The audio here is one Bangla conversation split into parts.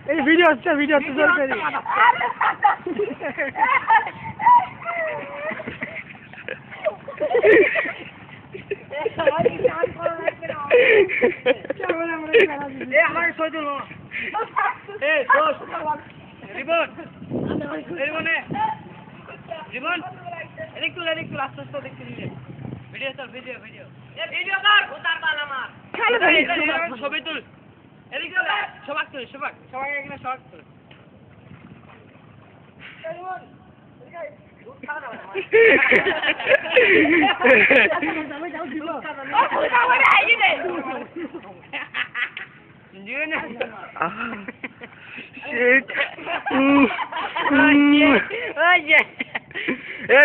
এই ভিডিও হচ্ছে জোর করে আমার সইদুল জীবন জীবন একটু আস্তে আস্তে দেখতে নিলে ভিডিও চল ভিডিও কর উতার বাল আমার ছবি তুল এদিকে সবাক তুল সবাই এখানে সবাক তুল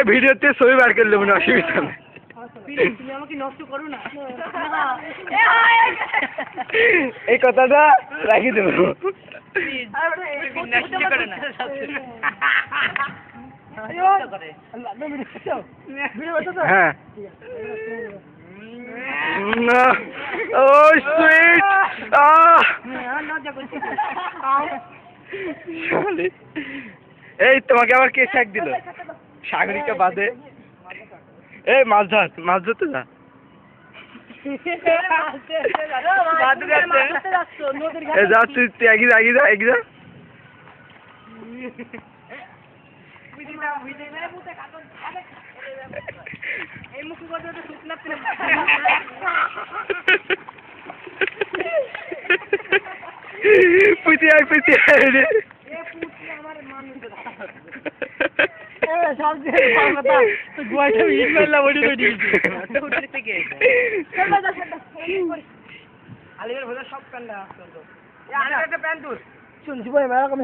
ভিডিওতে ছবি বার করলে মনে অসুবিধা নেই তুমি আমাকে নষ্ট করো না এই কথাটা রাখি দেবো হ্যাঁ ও সুইট এই তোমাকে আবার কে শাক দিল সাগরিকা বাদে এই মাছ ধরতে যা তুই এগিয়ে যা এই মুখ কথা তো শুকনা পুঁতি আয় রে আমার মানুষ সবচেয়ে বড় কথা তো গোয়াটা ইট মারলা বডি থেকে আলিমের ভোলা সব কান্না আসতো আরে একটা প্যান্ট তুল শুনছি ভাই মেলা কম